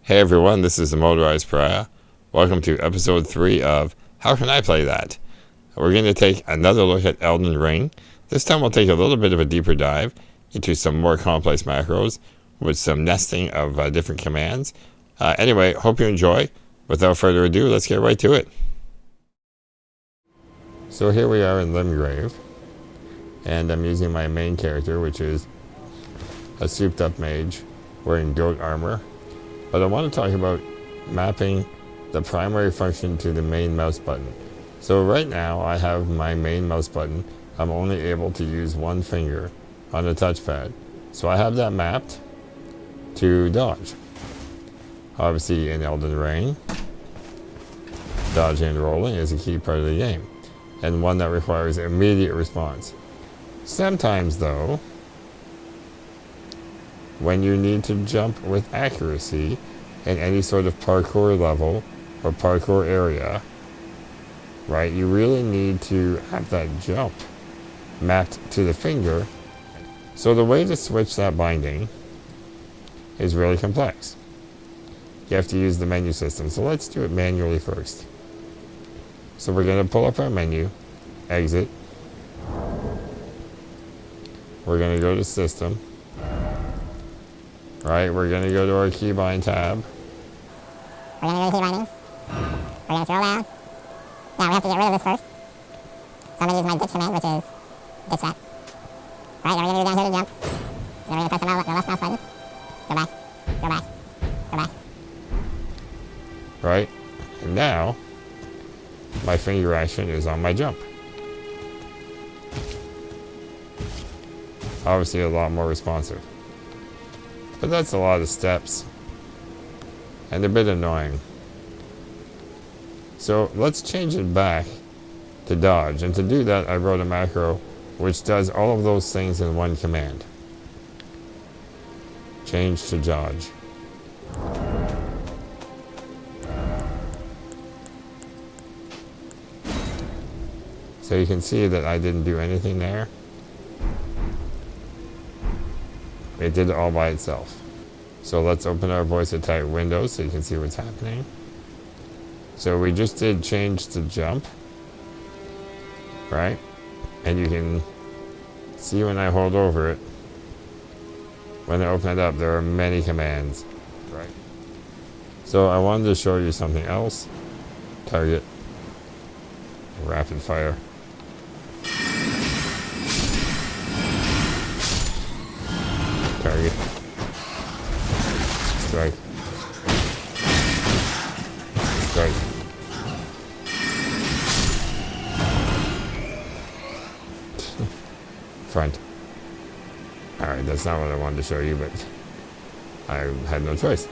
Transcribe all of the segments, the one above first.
Hey everyone, this is the Motorized Pariah. Welcome to episode 3 of How Can I Play That? We're going to take another look at Elden Ring. This time we'll take a little bit of a deeper dive into some more complex macros with some nesting of different commands. Anyway, hope you enjoy. Without further ado, let's get right to it. So here we are in Limgrave, and I'm using my main character, which is a souped up mage wearing goat armor. But I want to talk about mapping the primary function to the main mouse button. So right now I have my main mouse button. I'm only able to use one finger on the touchpad. So I have that mapped to dodge. Obviously in Elden Ring, dodging and rolling is a key part of the game, and one that requires immediate response. Sometimes though, when you need to jump with accuracy in any sort of parkour level or parkour area, right, you really need to have that jump mapped to the finger. So the way to switch that binding is really complex. You have to use the menu system. So let's do it manually first. So we're going to pull up our menu, exit. We're going to go to system. Right, we're going to go to our keybind tab. We're going to go to keybindings. We're going to scroll down. Now we have to get rid of this first. So I'm going to use my ditch command, which is ditch that. Right, then we're going to go down here to jump. Then we're going to press the left mouse button. Go back, go back, go back. Right, and now my finger action is on my jump. Obviously a lot more responsive. But that's a lot of steps and a bit annoying. So let's change it back to dodge. And to do that, I wrote a macro which does all of those things in one command. Change to dodge. So you can see that I didn't do anything there. It did it all by itself. So let's open our voice to type window so you can see what's happening. So we just did change to jump, right? And you can see when I hold over it, when I open it up, there are many commands, right? So I wanted to show you something else. Target, rapid fire. Target, strike, strike, front. Alright, that's not what I wanted to show you, but I had no choice.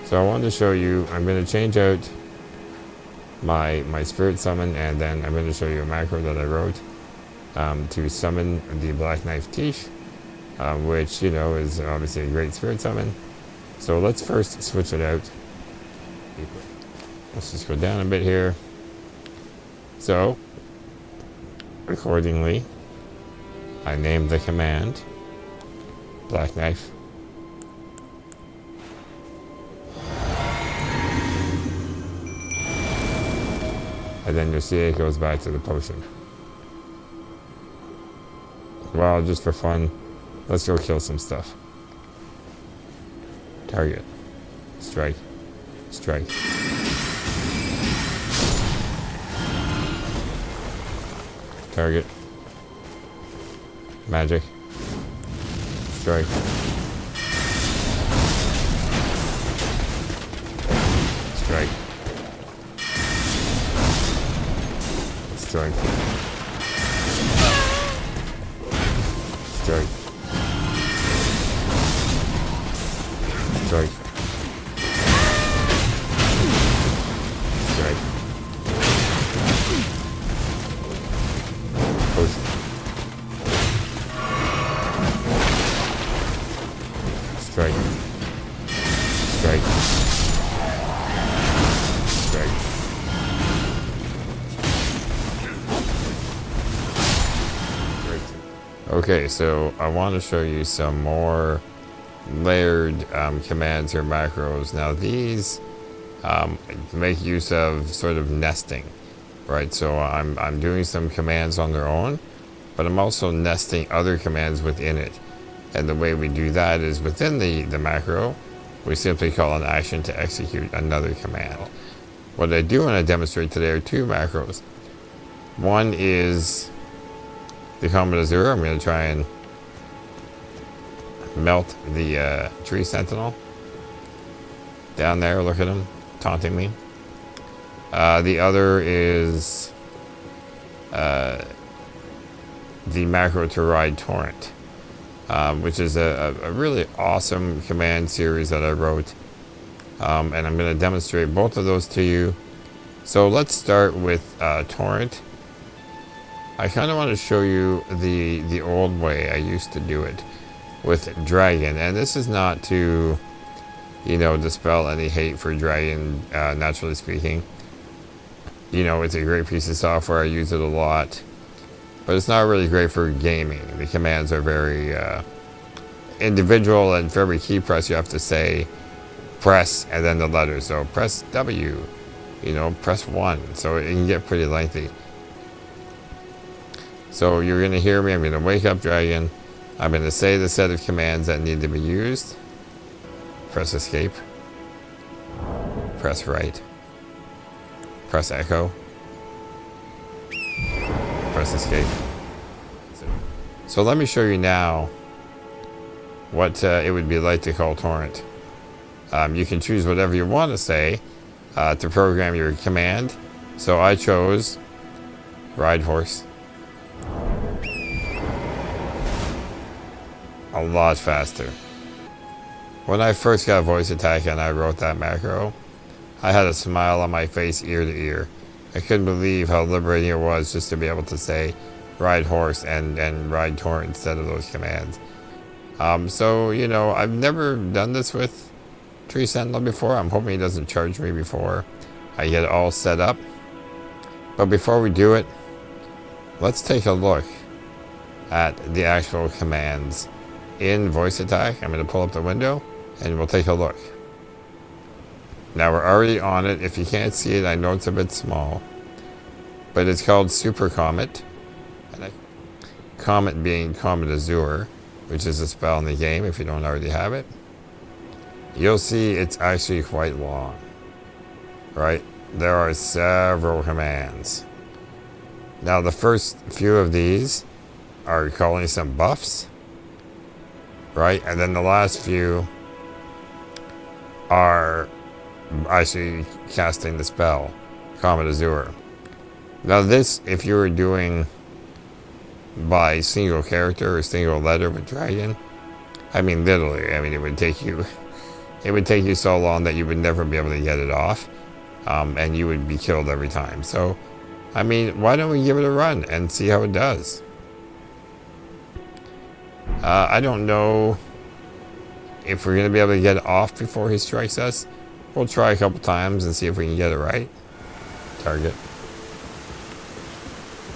So I wanted to show you, I'm going to change out my spirit summon, and then I'm going to show you a macro that I wrote to summon the Black Knife Tish. Which, you know, is obviously a great spirit summon. So let's first switch it out. Let's just go down a bit here. So, accordingly, I named the command Black Knife. And then you'll see it goes back to the potion. Well, just for fun, let's go kill some stuff. Target. Strike. Strike. Target. Magic. Strike. Strike. Strike. Strike. Strike. Strike. Push. Strike. Strike. Strike. Okay, so I want to show you some more layered commands or macros. Now these make use of sort of nesting, right? So I'm doing some commands on their own, but I'm also nesting other commands within it. And the way we do that is within the macro, we simply call an action to execute another command. What I do want to demonstrate today are two macros. One is the Comet Azur. I'm going to try and melt the Tree Sentinel. Down there, look at him, taunting me. The other is the macro to ride Torrent, which is a really awesome command series that I wrote. And I'm going to demonstrate both of those to you. So let's start with Torrent. I kind of want to show you the old way I used to do it with Dragon. And this is not to, you know, dispel any hate for Dragon, naturally speaking. You know, it's a great piece of software. I use it a lot. But it's not really great for gaming. The commands are very individual, and for every key press you have to say press and then the letter. So press W, you know, press 1. So it can get pretty lengthy. So you're going to hear me. I'm going to wake up Dragon. I'm going to say the set of commands that need to be used. Press escape. Press right. Press echo. Press escape. So let me show you now what it would be like to call Torrent. You can choose whatever you want to say to program your command. So I chose ride horse. A lot faster. When I first got voice attack and I wrote that macro, I had a smile on my face ear to ear. I couldn't believe how liberating it was just to be able to say ride horse and ride Torrent instead of those commands. So, you know, I've never done this with Tree Sentinel before. I'm hoping he doesn't charge me before I get it all set up. But before we do it, let's take a look at the actual commands in voice attack. I'm going to pull up the window and we'll take a look. Now we're already on it. If you can't see it, I know it's a bit small, but it's called Super Comet. And Comet being Comet Azur, which is a spell in the game if you don't already have it. You'll see it's actually quite long, right? There are several commands. Now the first few of these are calling some buffs, right? And then the last few are actually casting the spell, Comet Azur. Now this, if you were doing by single character or single letter with Dragon, I mean literally, I mean it would take you so long that you would never be able to get it off, and you would be killed every time. So, I mean, why don't we give it a run and see how it does? I don't know if we're going to be able to get it off before he strikes us. We'll try a couple times and see if we can get it right. Target.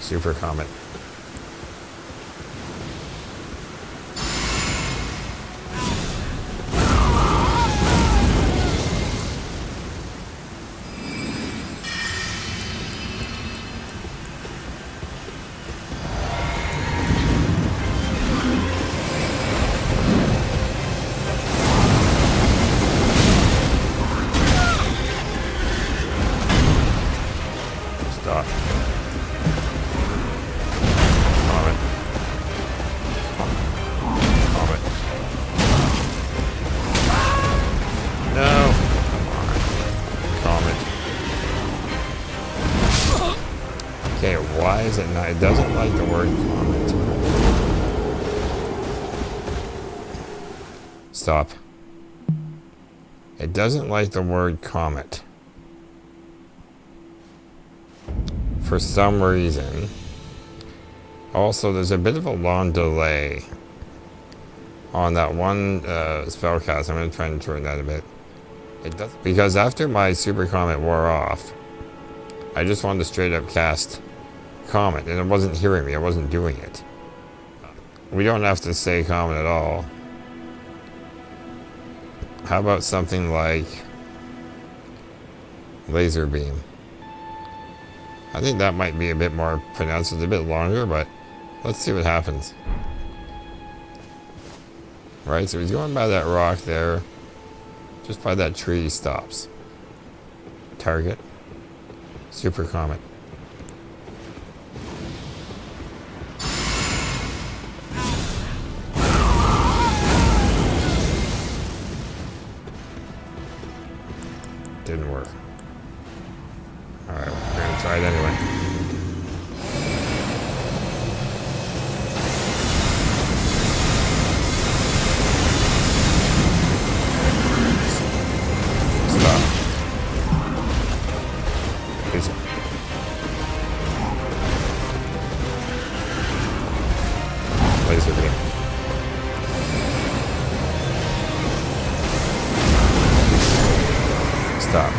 Super Comet. Stop. Comet. Comet. No. Come on. Comet. Okay, why is it not? It doesn't like the word comet. Stop. It doesn't like the word comet. For some reason. Also, there's a bit of a long delay on that one spellcast. I'm going to try and turn that a bit. It does, because after my Super Comet wore off, I just wanted to straight up cast Comet, and it wasn't hearing me. I wasn't doing it. We don't have to say Comet at all. How about something like laser beam? I think that might be a bit more pronounced. It's a bit longer, but let's see what happens. Right, so he's going by that rock there. Just by that tree, he stops. Target. Super Comet. Didn't work. Alright, we're gonna try it anyway. Stop. Laser. Laser beam. Stop.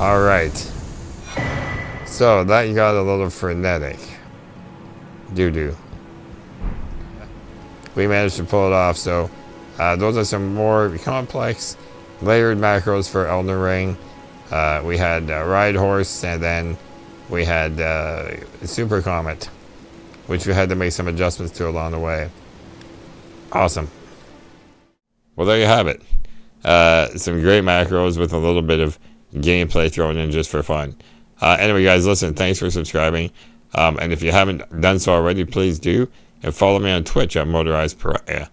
All right. So that got a little frenetic. Doo-doo. We managed to pull it off. So those are some more complex layered macros for Elden Ring. We had Ride Horse, and then we had Super Comet, which we had to make some adjustments to along the way. Awesome. Well, there you have it. Some great macros with a little bit of gameplay thrown in just for fun. Anyway, guys, listen, thanks for subscribing. And if you haven't done so already, please do. And follow me on Twitch at Motorized Pariah.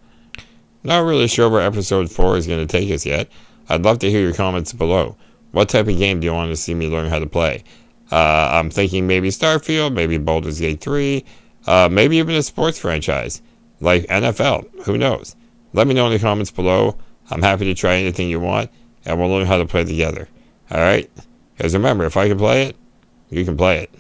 Not really sure where episode 4 is going to take us yet. I'd love to hear your comments below. What type of game do you want to see me learn how to play? I'm thinking maybe Starfield, maybe Baldur's Gate 3, maybe even a sports franchise like NFL. Who knows? Let me know in the comments below. I'm happy to try anything you want, and we'll learn how to play together. Alright? Because remember, if I can play it, you can play it.